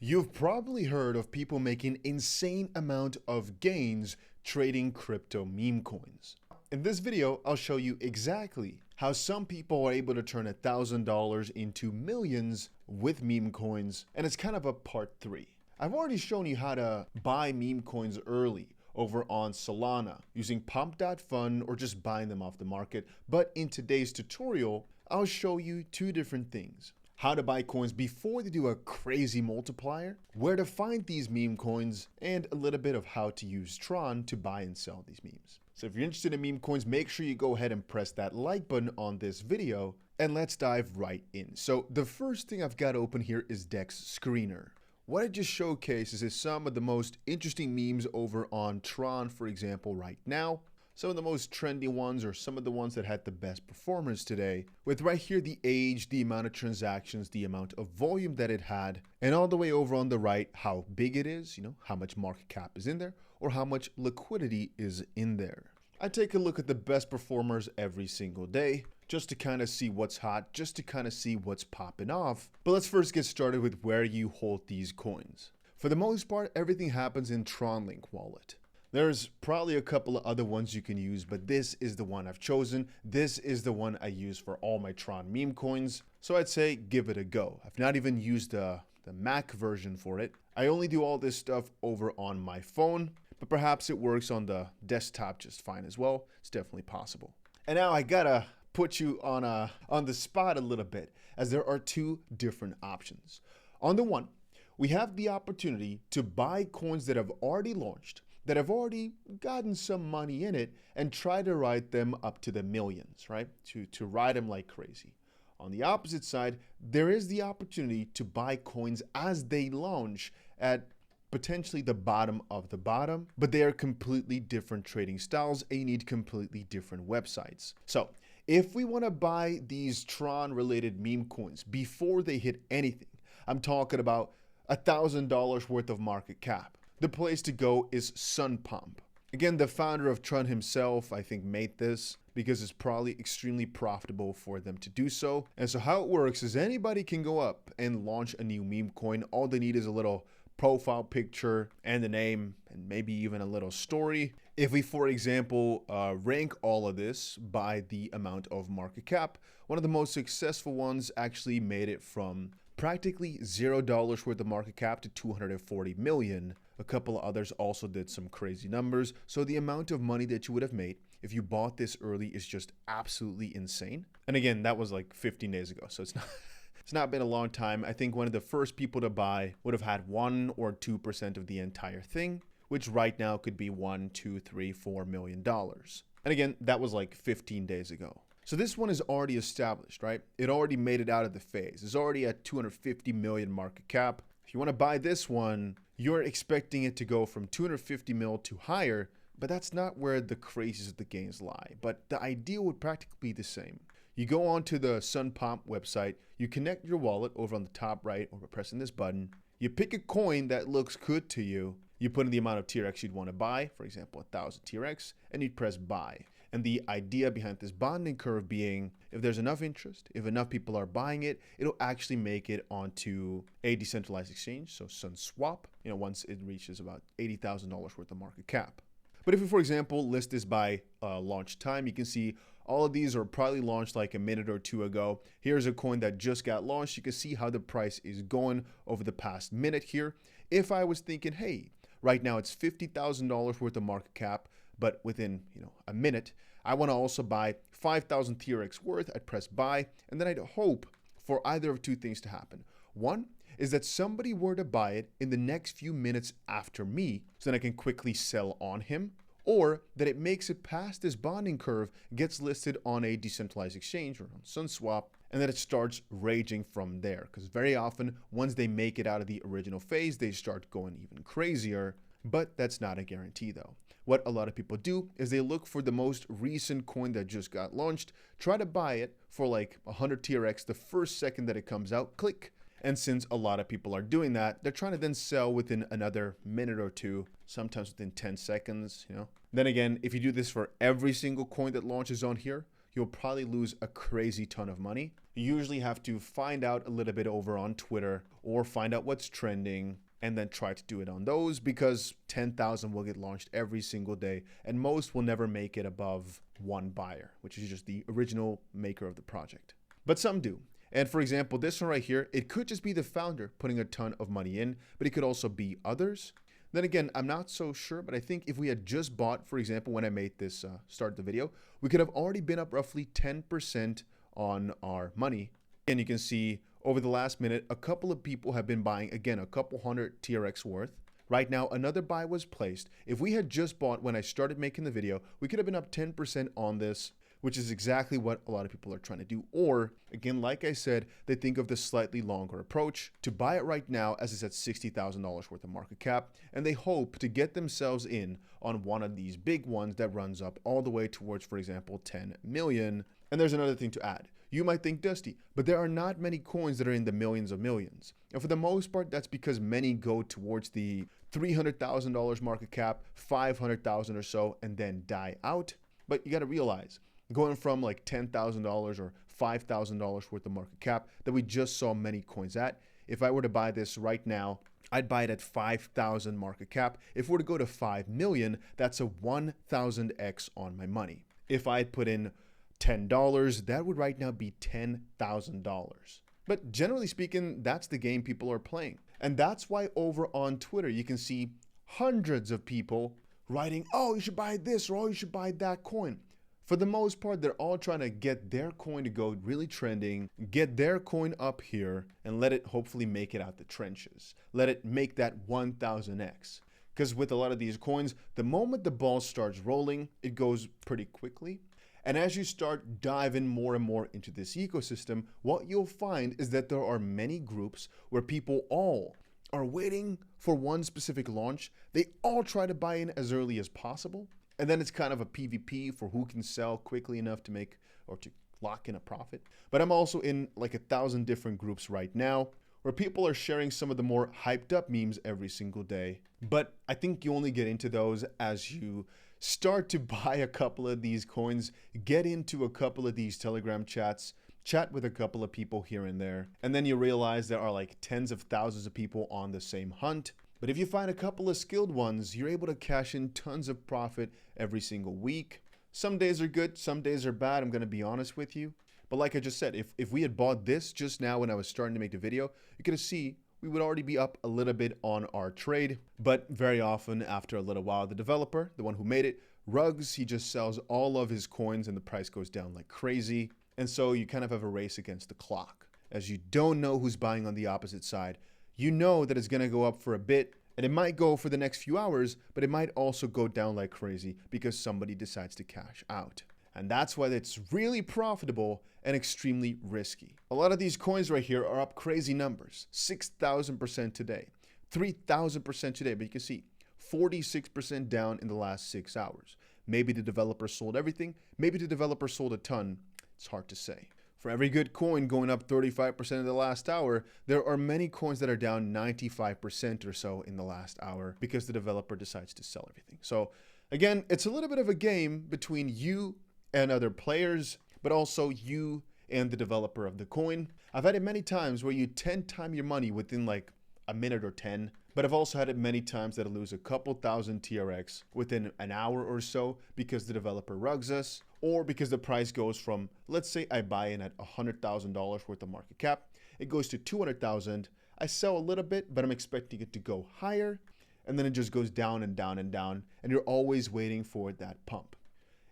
You've probably heard of people making insane amount of gains trading crypto meme coins. In this video, I'll show you exactly how some people are able to turn $1,000 into millions with meme coins, and it's kind of a part 3. I've already shown you how to buy meme coins early over on Solana using pump.fund or just buying them off the market, but in today's tutorial, I'll show you two different things. How to buy coins before they do a crazy multiplier, where to find these meme coins, and a little bit of how to use Tron to buy and sell these memes. So if you're interested in meme coins, make sure you go ahead and press that like button on this video, and let's dive right in. So the first thing I've got open here is Dex Screener. What it just showcases is some of the most interesting memes over on Tron, for example, right now. Some of the most trendy ones or some of the ones that had the best performance today, with right here the age, the amount of transactions, the amount of volume that it had, and all the way over on the right, how big it is, how much market cap is in there, or how much liquidity is in there. I take a look at the best performers every single day, just to kind of see what's hot, just to kind of see what's popping off. But let's first get started with where you hold these coins. For the most part, everything happens in Tron Link wallet. There's probably a couple of other ones you can use, but this is the one I've chosen. This is the one I use for all my Tron meme coins. So I'd say give it a go. I've not even used the Mac version for it. I only do all this stuff over on my phone, but perhaps it works on the desktop just fine as well. It's definitely possible. And now I gotta put you on the spot a little bit, as there are two different options. On the one, we have the opportunity to buy coins that have already launched, that have already gotten some money in it, and try to ride them up to the millions, right? To ride them like crazy. On the opposite side, there is the opportunity to buy coins as they launch at potentially the bottom of the bottom, but they are completely different trading styles and you need completely different websites. So if we want to buy these Tron related meme coins before they hit anything, I'm talking about $1,000 worth of market cap, the place to go is SunPump. Again, the founder of Tron himself, I think, made this because it's probably extremely profitable for them to do so. And so how it works is anybody can go up and launch a new meme coin. All they need is a little profile picture and a name and maybe even a little story. If we, for example, rank all of this by the amount of market cap, one of the most successful ones actually made it from practically $0 worth of market cap to 240 million. A couple of others also did some crazy numbers. So the amount of money that you would have made if you bought this early is just absolutely insane. And again, that was like 15 days ago. So it's not been a long time. I think one of the first people to buy would have had 1 or 2% of the entire thing, which right now could be $1, $2, $3, $4 million. And again, that was like 15 days ago. So this one is already established, right? It already made it out of the phase. It's already at 250 million market cap. If you want to buy this one, you're expecting it to go from 250 mil to higher, but that's not where the craziest of the gains lie. But the idea would practically be the same. You go onto the SunPump website, you connect your wallet over on the top right or by pressing this button. You pick a coin that looks good to you. You put in the amount of TRX you'd want to buy, for example, 1,000 TRX, and you'd press buy. And the idea behind this bonding curve being, if there's enough interest, if enough people are buying it, it'll actually make it onto a decentralized exchange, so SunSwap, once it reaches about $80,000 worth of market cap. But if we, for example, list this by launch time, you can see all of these are probably launched like a minute or two ago. Here's a coin that just got launched. You can see how the price is going over the past minute here. If I was thinking, hey, right now it's $50,000 worth of market cap, but within a minute, I want to also buy 5,000 TRX worth. I'd press buy, and then I'd hope for either of two things to happen. One is that somebody were to buy it in the next few minutes after me, so then I can quickly sell on him, or that it makes it past this bonding curve, gets listed on a decentralized exchange or on SunSwap, and then it starts raging from there. Because very often, once they make it out of the original phase, they start going even crazier. But that's not a guarantee though. What a lot of people do is they look for the most recent coin that just got launched, try to buy it for like 100 TRX the first second that it comes out, click. And since a lot of people are doing that, they're trying to then sell within another minute or two, sometimes within 10 seconds, Then again, if you do this for every single coin that launches on here, you'll probably lose a crazy ton of money. You usually have to find out a little bit over on Twitter or find out what's trending and then try to do it on those, because 10,000 will get launched every single day and most will never make it above one buyer, which is just the original maker of the project. But some do. And for example, this one right here, it could just be the founder putting a ton of money in, but it could also be others. Then again, I'm not so sure, but I think if we had just bought, for example, when I made this start the video, we could have already been up roughly 10% on our money. And you can see over the last minute, a couple of people have been buying, again, a couple hundred TRX worth. Right now, another buy was placed. If we had just bought when I started making the video, we could have been up 10% on this, which is exactly what a lot of people are trying to do. Or, again, like I said, they think of the slightly longer approach to buy it right now as it's at $60,000 worth of market cap, and they hope to get themselves in on one of these big ones that runs up all the way towards, for example, 10 million. And there's another thing to add. You might think, Dusty, but there are not many coins that are in the millions of millions. And for the most part, that's because many go towards the $300,000 market cap, 500,000 or so, and then die out. But you got to realize, going from like $10,000 or $5,000 worth of market cap that we just saw many coins at, if I were to buy this right now, I'd buy it at 5,000 market cap. If we were to go to 5 million, that's a 1,000x on my money. If I had put in $10, that would right now be $10,000. But generally speaking, that's the game people are playing. And that's why over on Twitter, you can see hundreds of people writing, oh, you should buy this, or oh, you should buy that coin. For the most part, they're all trying to get their coin to go really trending, get their coin up here, and let it hopefully make it out the trenches. Let it make that 1000x. Because with a lot of these coins, the moment the ball starts rolling, it goes pretty quickly. And as you start diving more and more into this ecosystem, what you'll find is that there are many groups where people all are waiting for one specific launch. They all try to buy in as early as possible. And then it's kind of a PvP for who can sell quickly enough to make or to lock in a profit. But I'm also in like 1,000 different groups right now where people are sharing some of the more hyped up memes every single day. But I think you only get into those as you start to buy a couple of these coins, get into a couple of these Telegram chats, chat with a couple of people here and there, and then you realize there are like tens of thousands of people on the same hunt. But if you find a couple of skilled ones, you're able to cash in tons of profit every single week. Some days are good, some days are bad, I'm going to be honest with you. But like I just said, if we had bought this just now when I was starting to make the video, you're going to see we would already be up a little bit on our trade. But very often after a little while, the developer, the one who made it, 𝗏𝗏𝗏, he just sells all of his coins and the price goes down like crazy. And so you kind of have a race against the clock. As you don't know who's buying on the opposite side, you know that it's going to go up for a bit, and it might go for the next few hours, but it might also go down like crazy because somebody decides to cash out. And that's why it's really profitable and extremely risky. A lot of these coins right here are up crazy numbers. 6,000% today, 3,000% today, but you can see 46% down in the last 6 hours. Maybe the developer sold everything. Maybe the developer sold a ton. It's hard to say. For every good coin going up 35% in the last hour, there are many coins that are down 95% or so in the last hour because the developer decides to sell everything. So again, it's a little bit of a game between you and other players, but also you and the developer of the coin. I've had it many times where you 10 times your money within like a minute or 10, but I've also had it many times that I lose a couple thousand TRX within an hour or so because the developer rugs us, or because the price goes from, let's say I buy in at $100,000 worth of market cap, it goes to 200,000. I sell a little bit, but I'm expecting it to go higher, and then it just goes down and down and down, and you're always waiting for that pump.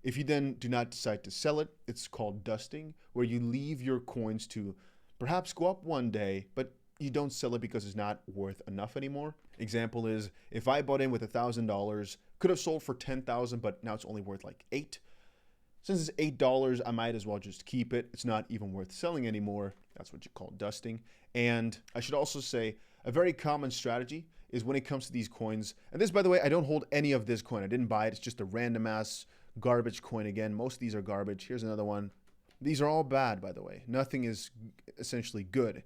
If you then do not decide to sell it, it's called dusting, where you leave your coins to perhaps go up one day, but you don't sell it because it's not worth enough anymore. Example is, if I bought in with $1,000, could have sold for 10,000, but now it's only worth like 8. Since it's $8, I might as well just keep it. It's not even worth selling anymore. That's what you call dusting. And I should also say, a very common strategy is when it comes to these coins, and this, by the way, I don't hold any of this coin. I didn't buy it. It's just a random ass garbage coin again. Most of these are garbage. Here's another one. These are all bad, by the way. Nothing is essentially good.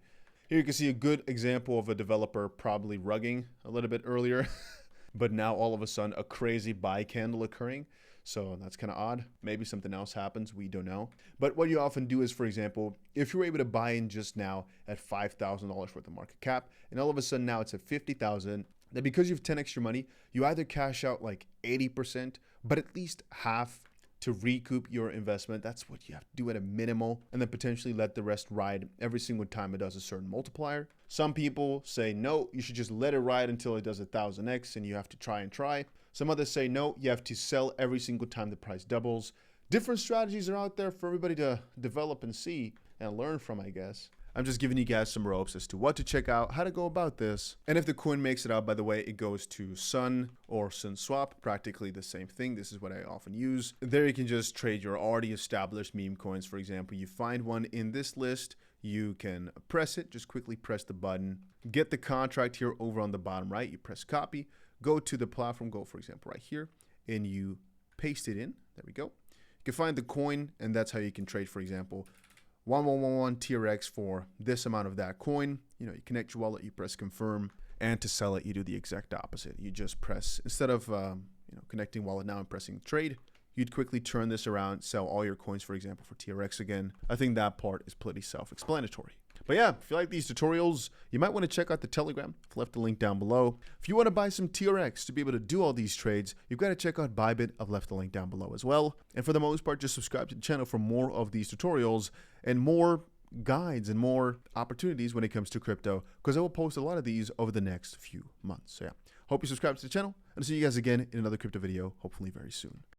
Here you can see a good example of a developer probably rugging a little bit earlier, but now all of a sudden a crazy buy candle occurring. So that's kind of odd. Maybe something else happens. We don't know. But what you often do is, for example, if you're able to buy in just now at $5,000 worth of market cap, and all of a sudden now it's at 50,000, then because you've 10x your money, you either cash out like 80%, but at least half to recoup your investment. That's what you have to do at a minimal, and then potentially let the rest ride every single time it does a certain multiplier. Some people say, no, you should just let it ride until it does 1000x and you have to try and try. Some others say, no, you have to sell every single time the price doubles. Different strategies are out there for everybody to develop and see and learn from, I guess. I'm just giving you guys some ropes as to what to check out, how to go about this. And if the coin makes it out, by the way, it goes to SUN or SUNSwap, practically the same thing. This is what I often use. There you can just trade your already established meme coins. For example, you find one in this list, you can press it, just quickly press the button, get the contract here over on the bottom right, you press copy, go to the platform, go for example right here, and you paste it in. There we go. You can find the coin, and that's how you can trade, for example, 1111 TRX for this amount of that coin. You know, you connect your wallet, you press confirm, and to sell it, you do the exact opposite. You just press, instead of connecting wallet now and pressing trade, you'd quickly turn this around, sell all your coins, for example, for TRX again. I think that part is pretty self-explanatory. But yeah, if you like these tutorials, you might want to check out the Telegram. I've left the link down below. If you want to buy some TRX to be able to do all these trades, you've got to check out Bybit. I've left the link down below as well. And for the most part, just subscribe to the channel for more of these tutorials and more guides and more opportunities when it comes to crypto, because I will post a lot of these over the next few months. So yeah, hope you subscribe to the channel, and I'll see you guys again in another crypto video, hopefully very soon.